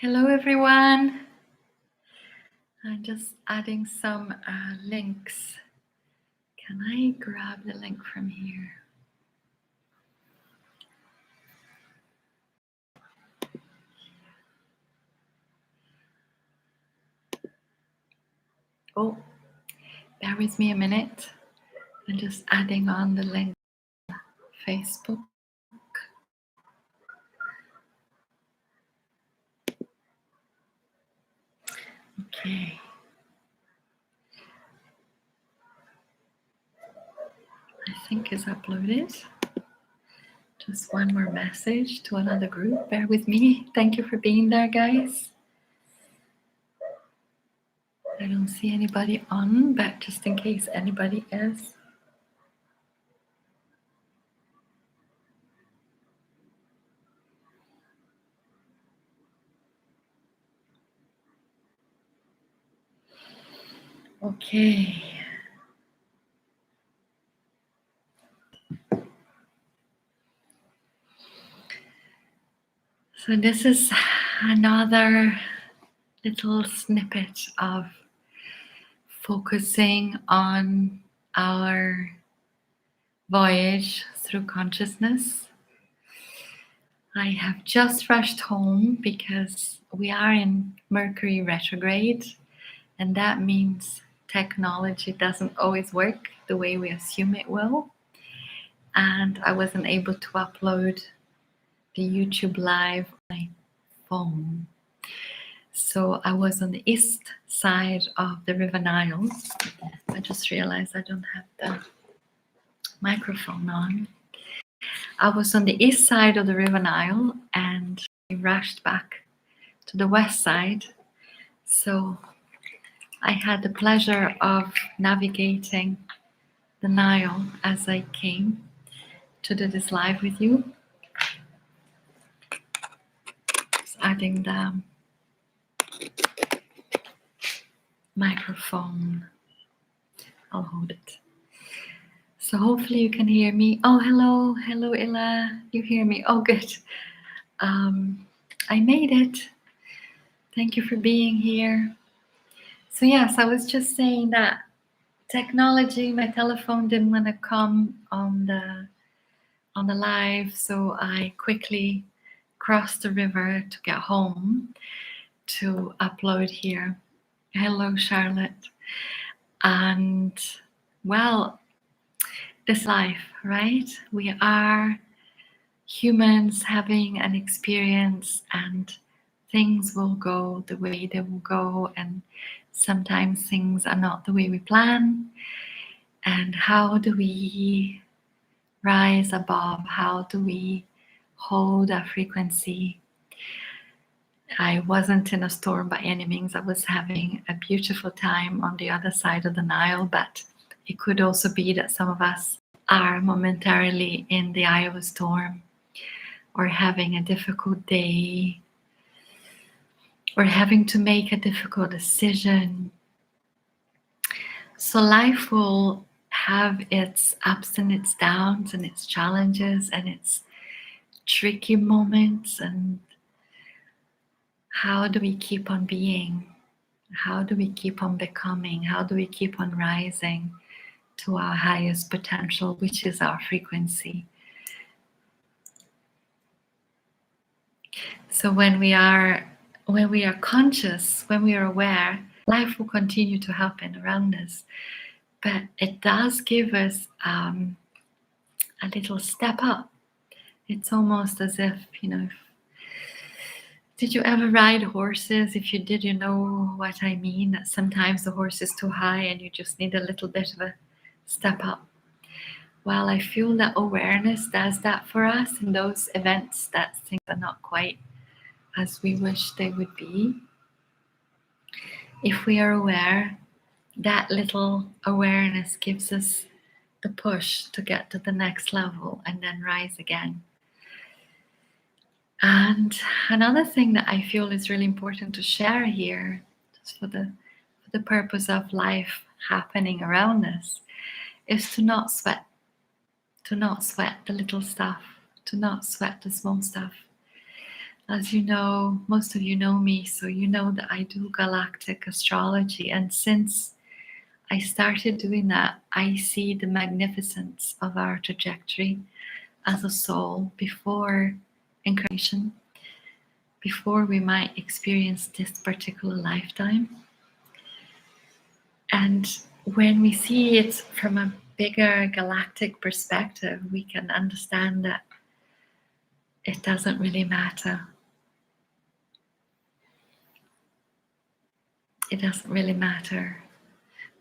Hello everyone. I'm just adding some links. Can I grab the link from here? Oh, bear with me a minute. I'm just adding on the link on Facebook. Okay. I think it's uploaded. Just one more message to another group. Bear with me. Thank you for being there, guys. I don't see anybody on, but just in case anybody is. Okay. So this is another little snippet of focusing on our voyage through consciousness. I have just rushed home because we are in Mercury retrograde, and that means technology doesn't always work the way we assume it will. And I wasn't able to upload the YouTube live on my phone. So I was on the east side of the River Nile. I just realized I don't have the microphone on. I was on the east side of the River Nile and I rushed back to the west side. So I had the pleasure of navigating the Nile as I came to do this live with you. Just adding the microphone. I'll hold it. So hopefully you can hear me. Oh, hello Illa. You hear me? Oh, good. I made it. Thank you for being here. So yes, I was just saying that technology, my telephone didn't want to come on the live, so I quickly crossed the river to get home to upload here. Hello, Charlotte. And well, this life, right? We are humans having an experience, and things will go the way they will go, and sometimes things are not the way we plan. And how do we rise above? How do we hold our frequency? I wasn't in a storm by any means. I was having a beautiful time on the other side of the Nile, but it could also be that some of us are momentarily in the eye of a storm, or having a difficult day, or having to make a difficult decision. So life will have its ups and its downs and its challenges and its tricky moments. And how do we keep on being? How do we keep on becoming? How do we keep on rising to our highest potential, which is our frequency? So when we are conscious, when we are aware, life will continue to happen around us. But it does give us a little step up. It's almost as if, did you ever ride horses? If you did, you know what I mean. That sometimes the horse is too high and you just need a little bit of a step up. Well, I feel that awareness does that for us in those events that things are not quite as we wish they would be. If we are aware, that little awareness gives us the push to get to the next level and then rise again. And another thing that I feel is really important to share here, just for the purpose of life happening around us, is to not sweat the little stuff, to not sweat the small stuff. As you know, most of you know me, so you know that I do galactic astrology. And since I started doing that, I see the magnificence of our trajectory as a soul before incarnation, before we might experience this particular lifetime. And when we see it from a bigger galactic perspective, we can understand that it doesn't really matter. It doesn't really matter.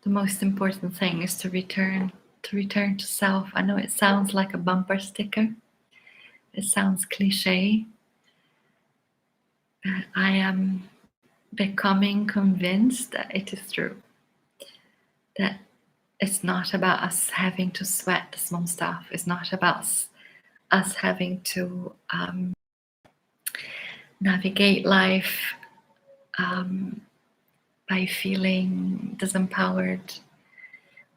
The most important thing is to return to self. I know it sounds like a bumper sticker. It sounds cliche. But I am becoming convinced that it is true. That it's not about us having to sweat the small stuff. It's not about us having to navigate life by feeling disempowered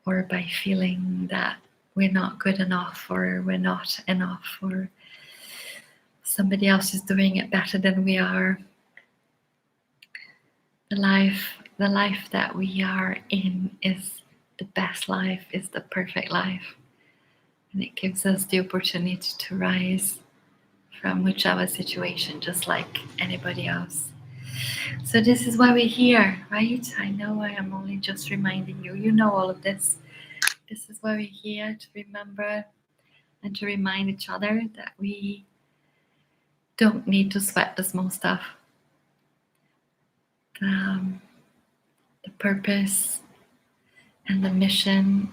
or by feeling that we're not good enough or we're not enough or somebody else is doing it better than we are. The life that we are in is the best life, is the perfect life. And it gives us the opportunity to rise from whichever situation, just like anybody else. So this is why we're here, right? I know I am only just reminding you. You know all of this. This is why we're here, to remember and to remind each other that we don't need to sweat the small stuff. The purpose and the mission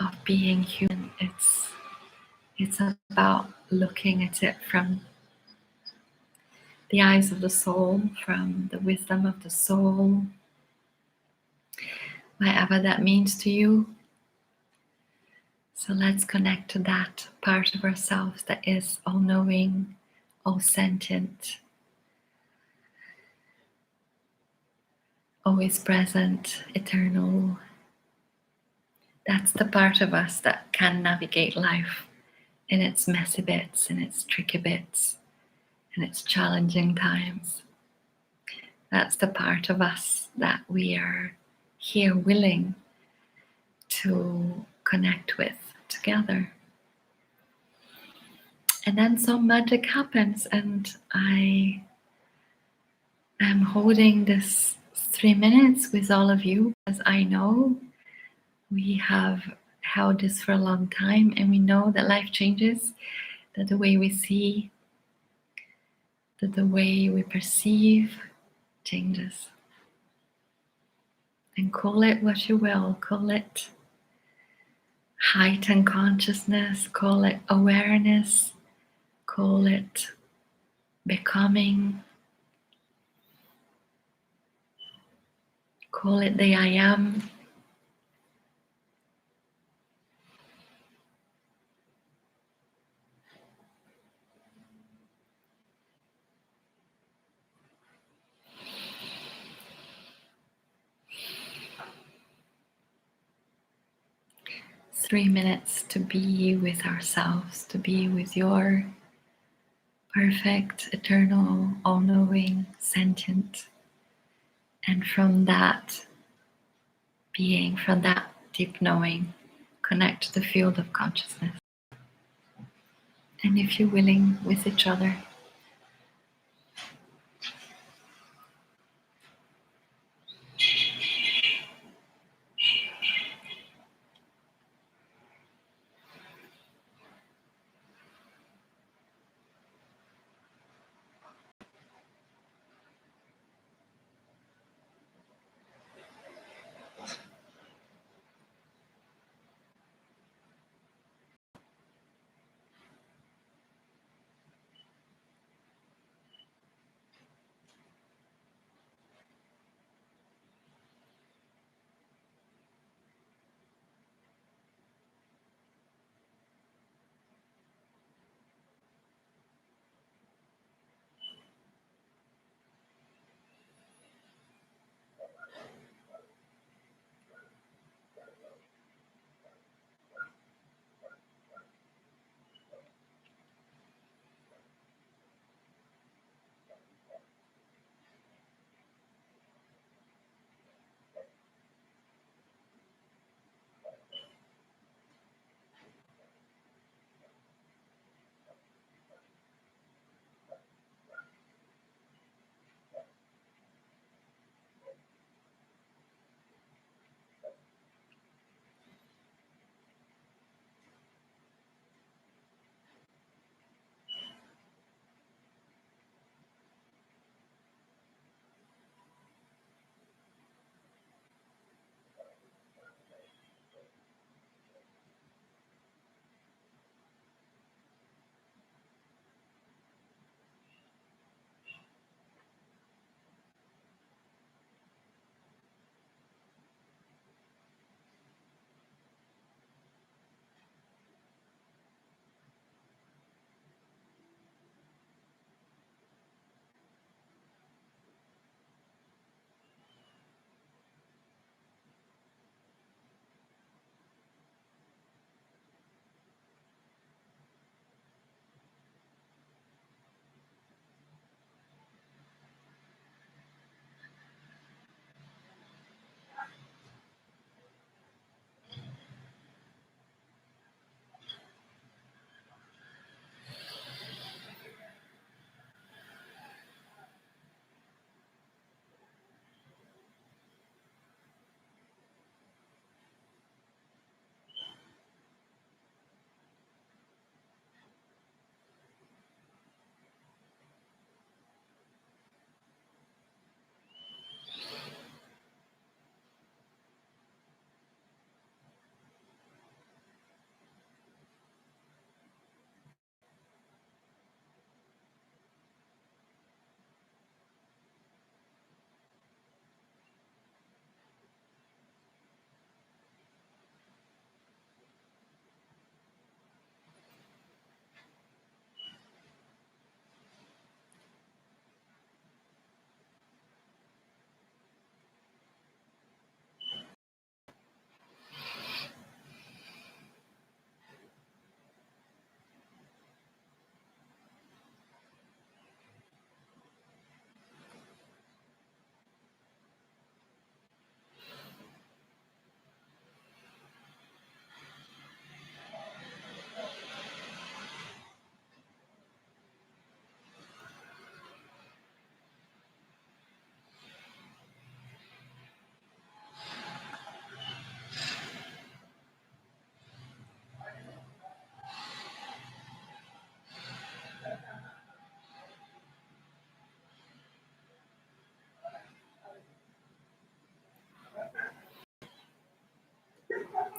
of being human, it's about looking at it from the eyes of the soul, from the wisdom of the soul, whatever that means to you. So let's connect to that part of ourselves that is all-knowing, all-sentient, always present, eternal. That's the part of us that can navigate life in its messy bits, in its tricky bits, in its challenging times. That's the part of us that we are here willing to connect with together. And then some magic happens, and I am holding this 3 minutes with all of you, as I know we have held this for a long time, and we know that life changes, that the way we see, that the way we perceive changes. And call it what you will, call it heightened consciousness, call it awareness, call it becoming, call it the I am. Three minutes to be with ourselves, to be with your perfect, eternal, all-knowing, sentient. And from that being, from that deep knowing, connect to the field of consciousness. And if you're willing, with each other.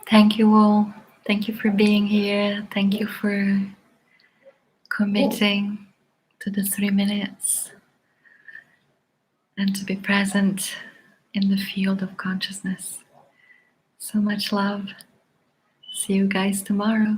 Thank you all. Thank you for being here. Thank you for committing to the 3 minutes and to be present in the field of consciousness. So much love. See you guys tomorrow.